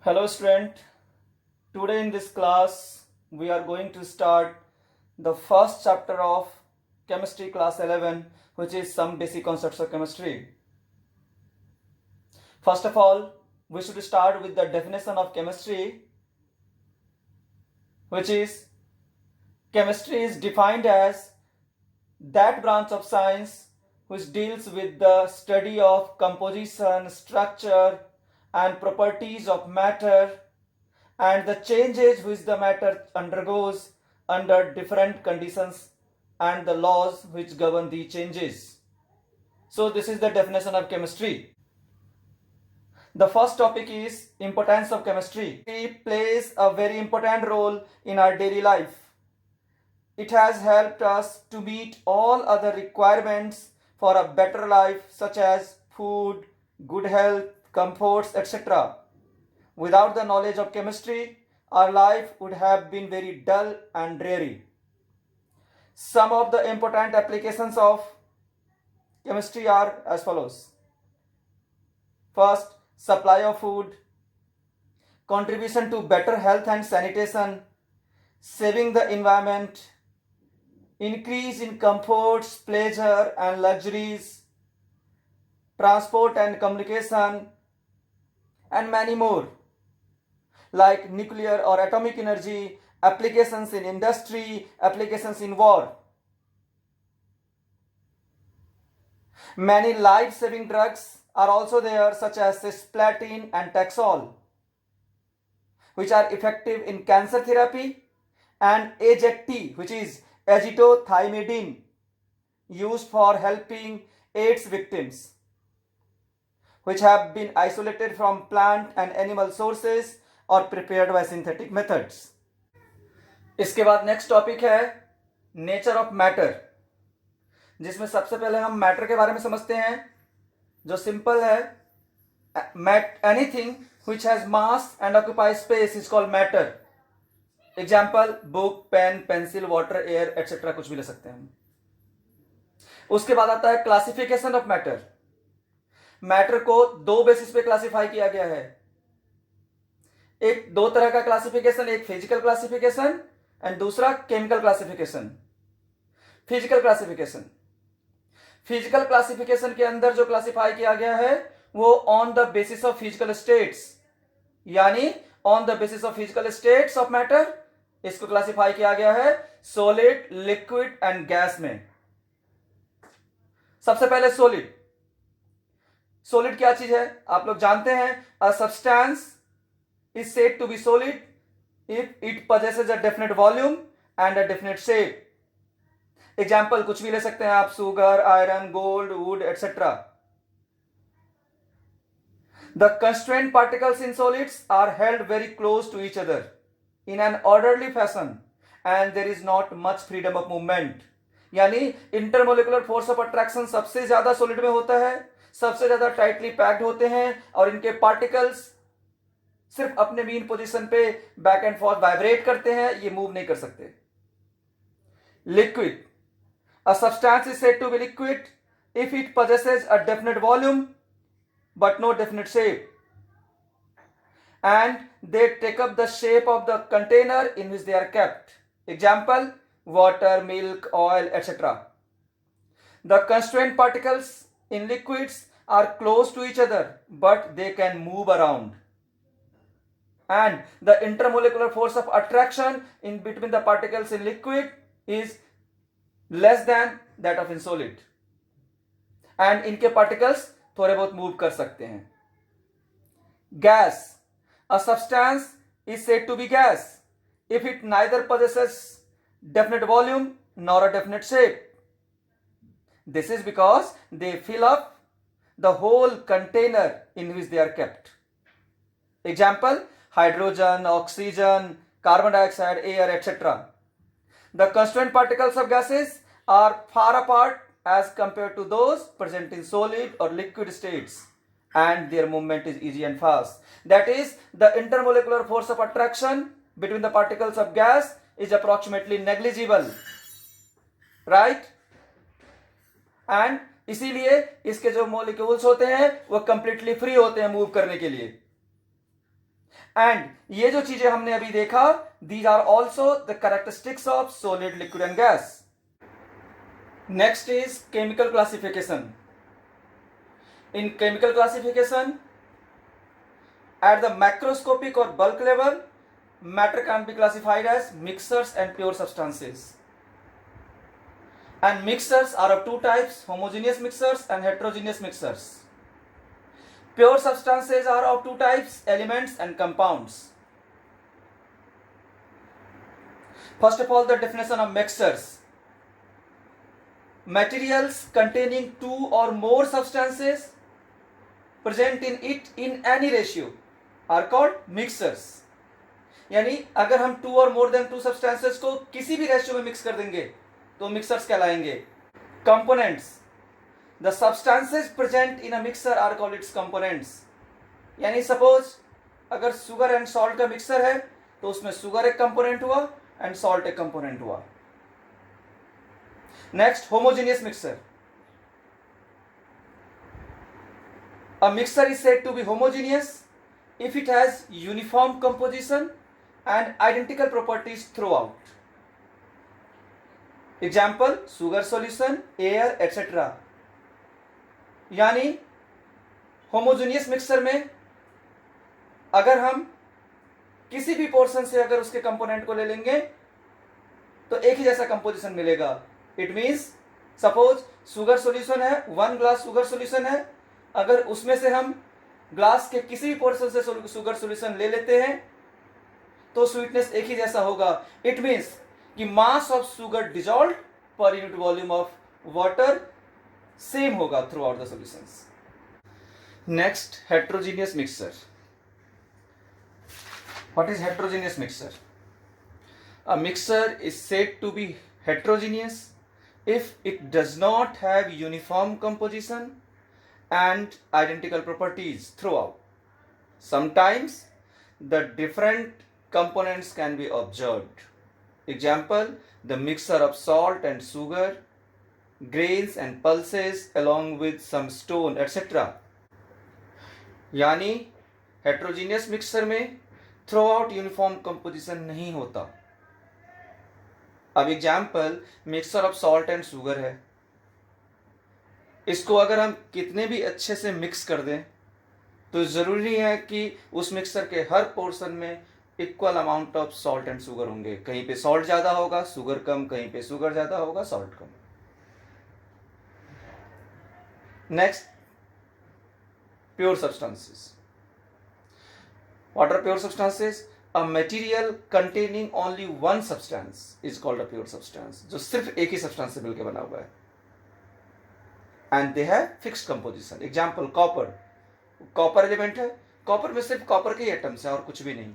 Hello student, today in this class we are going to start the first chapter of chemistry class 11, which is some basic concepts of chemistry. First of all, we should start with the definition of chemistry, which is chemistry is defined as that branch of science which deals with the study of composition, structure and properties of matter and the changes which the matter undergoes under different conditions and the laws which govern the changes. So this is the definition of chemistry. The first topic is importance of chemistry. It plays a very important role in our daily life. It has helped us to meet all other requirements for a better life, such as food, good health, comforts, etc. Without the knowledge of chemistry, our life would have been very dull and dreary. Some of the important applications of chemistry are as follows. First, supply of food, contribution to better health and sanitation, saving the environment, increase in comforts, pleasure and luxuries, transport and communication, and many more, like nuclear or atomic energy, applications in industry, applications in war. Many life-saving drugs are also there, such as cisplatin and Taxol, which are effective in cancer therapy, and AZT, which is azithromycin, used for helping AIDS victims, which have been isolated from plant and animal sources or prepared by synthetic methods. इसके बाद next topic है nature of matter, जिसमें सबसे पहले हम matter के बारे में समझते हैं, जो सिंपल है. Anything which has mass and occupies space is called matter. Example book, pen, pencil, water, air etcetera, कुछ भी ले सकते हैं. उसके बाद आता है क्लासिफिकेशन ऑफ मैटर. मैटर को दो बेसिस पे क्लासिफाई किया गया है. एक दो तरह का क्लासिफिकेशन, एक फिजिकल क्लासिफिकेशन एंड दूसरा chemical classification. Physical classification, physical classification के अंदर जो क्लासिफाई किया गया है वो on the basis of physical states, यानी on the basis of physical states of matter इसको क्लासिफाई किया गया है सॉलिड, लिक्विड एंड गैस में. सबसे पहले सॉलिड. सॉलिड क्या चीज है आप लोग जानते हैं. A substance is said to be solid if it possesses a definite volume and a definite shape. Example कुछ भी ले सकते हैं आप, sugar, iron, gold, wood etcetera. The constrained particles in solids are held very close to each other in an orderly fashion and there is not much freedom of movement. यानी intermolecular force of attraction सबसे ज्यादा solid में होता है, सबसे ज्यादा tightly packed होते हैं और इनके पार्टिकल्स सिर्फ अपने मीन पोजीशन पे बैक एंड फोर्थ वाइब्रेट करते हैं, ये मूव नहीं कर सकते. Liquid. A substance is said to be liquid if it possesses a definite volume but no definite shape, and they take up the shape of the container in which they are kept. Example, water, milk, oil, etc. The constrained particles in liquids are close to each other but they can move around, and the intermolecular force of attraction in between the particles in liquid is less than that of in solid, and इनके particles थोड़े बहुत move कर सकते हैं. Gas. A substance is said to be gas if it neither possesses definite volume nor a definite shape. This is because they fill up the whole container in which they are kept. Example, hydrogen, oxygen, carbon dioxide, air, etc. The constrained particles of gases are far apart as compared to those present in solid or liquid states, and their movement is easy and fast. That is, the intermolecular force of attraction between the particles of gas is approximately negligible, right? And इसीलिए इसके जो molecules होते हैं वो completely free होते हैं move करने के लिए. एंड ये जो चीजें हमने अभी देखा, these are also the characteristics of solid, liquid and gas. Next is chemical classification. In chemical classification, at the macroscopic or bulk level, matter can be classified as mixtures and pure substances. And mixtures are of two types, homogeneous mixtures and heterogeneous mixtures. Pure substances are of two types, elements and compounds. First of all, the definition of mixtures. Materials containing two or more substances present in it in any ratio are called mixtures. यानी अगर हम to और more than to substances को किसी भी ratio में mix कर देंगे तो मिक्सर्स कहलाएंगे. Components, the substances present in a mixture are called its components. यानी सपोज अगर शुगर एंड सॉल्ट का मिक्सर है तो उसमें शुगर एक कंपोनेंट हुआ एंड सॉल्ट एक कंपोनेंट हुआ. Next, homogeneous mixture. A mixture is said to be homogeneous if it has uniform composition and identical properties throughout. Example, sugar solution, air, etc. यानी homogeneous mixer में अगर हम किसी भी पोर्शन से अगर उसके कंपोनेंट को ले लेंगे तो एक ही जैसा कंपोजिशन मिलेगा. It means suppose sugar solution है, 1 ग्लास शुगर सॉल्यूशन है, अगर उसमें से हम ग्लास के किसी भी पोर्शन से शुगर सॉल्यूशन ले लेते हैं तो स्वीटनेस एक ही जैसा होगा. इट मीन्स कि mass of sugar dissolve per unit volume of water same होगा throughout the solutions. Next, heterogeneous mixture. What is heterogeneous mixture? A mixture is said to be heterogeneous if it does not have uniform composition and identical properties throughout. Sometimes the different components can be observed. Example, the mixture of salt and sugar, grains and pulses along with some stone, etc. यानी heterogeneous mixture में throughout uniform composition नहीं होता. अब example, mixer of salt and sugar है, इसको अगर हम कितने भी अच्छे से मिक्स कर दें तो ज़रूरी है कि उस मिक्सर के हर पोर्शन में equal amount of salt and sugar होंगे. कहीं पे सॉल्ट ज़्यादा होगा, शुगर कम, कहीं पे शुगर ज़्यादा होगा, सॉल्ट कम. Next, pure substances. What are pure substances? A material containing only one substance is called a pure substance. जो सिर्फ एक ही सब्सटेंस से मिलकर बना हुआ है. And they have fixed composition. Example, copper. Copper element है, कॉपर में सिर्फ कॉपर के ही एटम्स हैं और कुछ भी नहीं.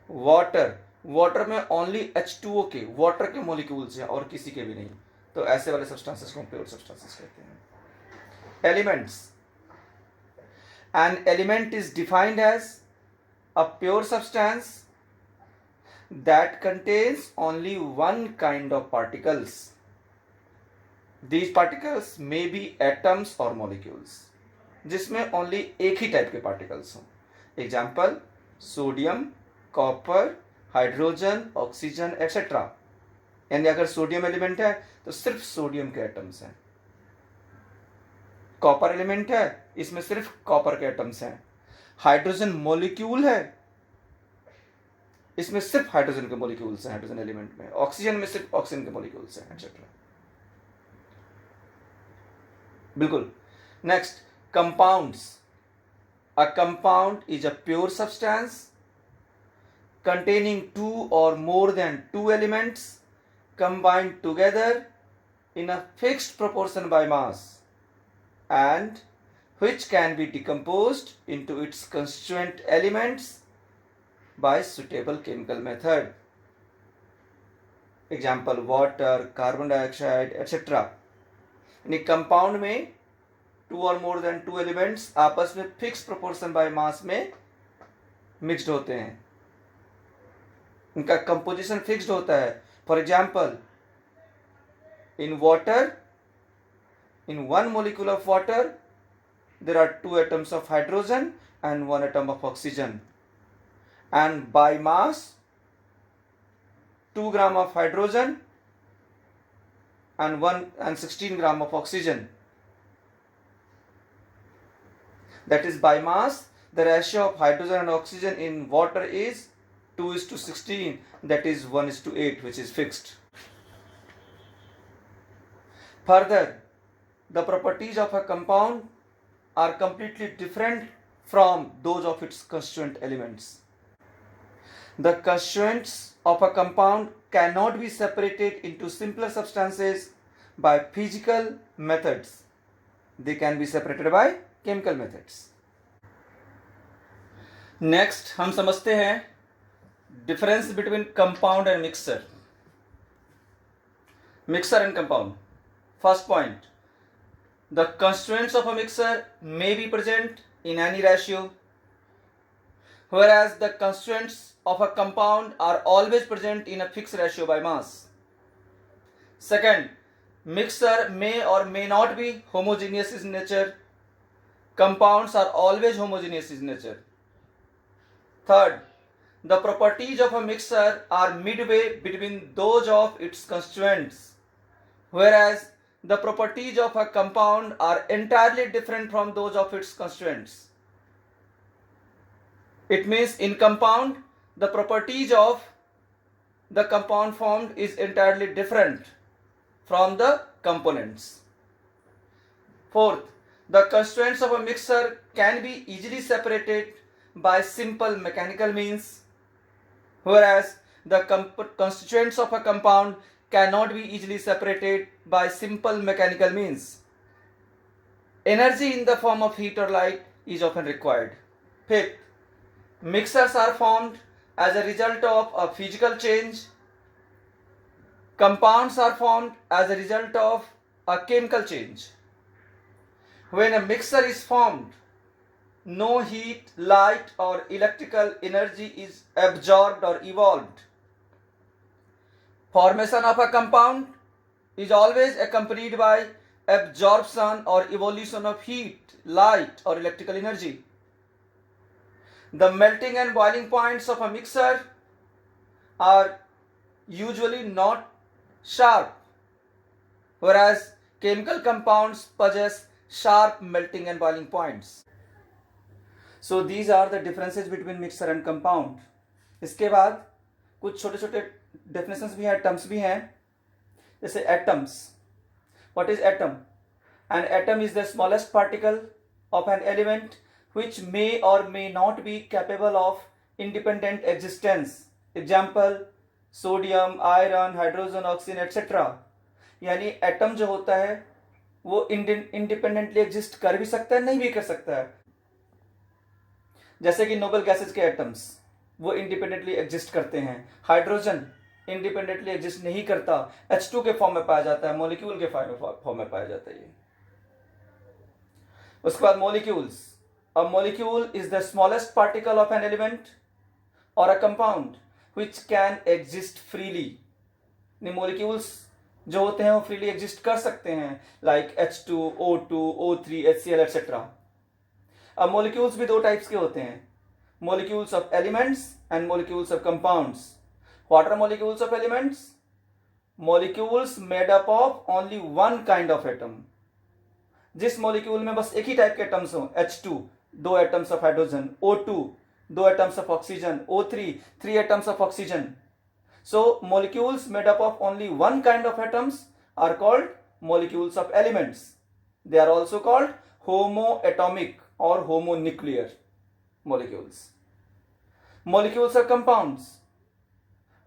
वाटर, वाटर में ओनली H2O के, वाटर के मॉलिक्यूल्स हैं और किसी के भी नहीं. तो ऐसे वाले सब्सटेंसेस को हम प्योर सब्सटेंसेस कहते हैं. Elements. An element is defined as a pure substance that contains only one kind of particles. These particles may be atoms or molecules. जिसमें ओनली एक ही टाइप के पार्टिकल्स हों. Example, sodium, copper, hydrogen, oxygen, etcetera. यानी अगर sodium element है तो सिर्फ sodium के एटम्स हैं. कॉपर एलिमेंट है, इसमें सिर्फ कॉपर के एटम्स हैं. हाइड्रोजन मॉलिक्यूल है, इसमें सिर्फ हाइड्रोजन के मॉलिक्यूल्स हैं हाइड्रोजन एलिमेंट में. ऑक्सीजन में सिर्फ ऑक्सीजन के मॉलिक्यूल्स हैं, एक्सेट्रा. बिल्कुल. Next, compounds. A compound is a pure substance containing two or more than two elements combined together in a fixed proportion by mass and which can be decomposed into its constituent elements by suitable chemical method. Example, water, carbon dioxide, etc. यानी compound में to और more than two elements आपस में fix proportion by mass में mixed होते हैं. इनका composition fixed होता है. For example, in water, in one molecule of water there are two atoms of hydrogen and one atom of oxygen, and by mass 2 gram of hydrogen and 16 gram of oxygen. That is, by mass, the ratio of hydrogen and oxygen in water is 2:16, that is 1:8, which is fixed. Further, the properties of a compound are completely different from those of its constituent elements. The constituents of a compound cannot be separated into simpler substances by physical methods. They can be separated by chemical methods. Next, हम समझते हैं difference between compound and mixture. Mixture and compound. First point, the constituents of a mixture may be present in any ratio, whereas the constituents of a compound are always present in a fixed ratio by mass. Second, mixture may or may not be homogeneous in nature. Compounds are always homogeneous in nature. Third, the properties of a mixture are midway between those of its constituents, whereas the properties of a compound are entirely different from those of its constituents. It means in compound, the properties of the compound formed is entirely different from the components. Fourth, the constituents of a mixture can be easily separated by simple mechanical means, whereas the constituents of a compound cannot be easily separated by simple mechanical means. Energy in the form of heat or light is often required. Fifth, mixtures are formed as a result of a physical change. Compounds are formed as a result of a chemical change. When a mixture is formed, no heat, light, or electrical energy is absorbed or evolved. Formation of a compound is always accompanied by absorption or evolution of heat, light, or electrical energy. The melting and boiling points of a mixture are usually not sharp, whereas chemical compounds possess sharp melting and boiling points. So these are the differences between mixture and compound. इसके बाद कुछ छोटे छोटे definitions भी हैं, terms भी हैं, जैसे atoms. What is atom? An atom is the smallest particle of an element which may or may not be capable of independent existence. Example, sodium, iron, hydrogen, oxygen, etc. यानी atom जो होता है वो independently exist कर भी सकता है, नहीं भी कर सकता है. जैसे कि नोबल गैसेज के एटम्स वो इंडिपेंडेंटली एग्जिस्ट करते हैं. हाइड्रोजन इंडिपेंडेंटली एग्जिस्ट नहीं करता, H2 के फॉर्म में पाया जाता है, मॉलिक्यूल के फॉर्म में पाया जाता है. उसके बाद molecules. A molecule is the smallest particle of an element और a compound which can exist freely. Molecules जो होते हैं वो फ्रीली एग्जिस्ट कर सकते हैं, like H2, O2, O3, HCl etc. अब मॉलिक्यूल्स भी दो टाइप्स के होते हैं, molecules of elements and molecules of compounds. What are molecules of elements? Molecules made up of only one kind of atom. जिस मॉलिक्यूल में बस एक ही टाइप के एटम्स हो, H2 दो एटम्स ऑफ हाइड्रोजन, O2 दो atoms of oxygen, O3 three atoms of oxygen. So molecules made up of only one kind of atoms are called molecules of elements. They are also called homoatomic or homonuclear molecules. Molecules are compounds.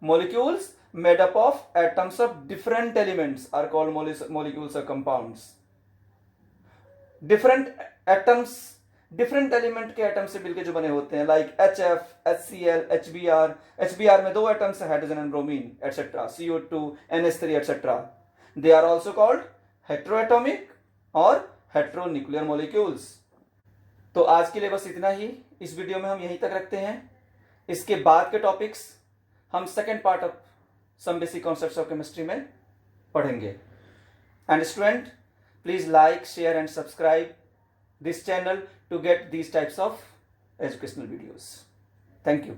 Molecules made up of atoms of different elements are called molecules or compounds. Different atoms, different element के atom से मिलके जो बने होते हैं, like HF, HCl, HBr. HBr में दो atoms है, hydrogen and bromine etc. CO2, NH3 etc. They are also called heteroatomic और heteronuclear molecules. तो आज के लिए बस इतना ही. इस वीडियो में हम यहीं तक रखते हैं. इसके बाद के टॉपिक्स हम second part of some basic concepts of chemistry में पढ़ेंगे. And student, please like, share and subscribe this channel to get these types of educational videos. Thank you.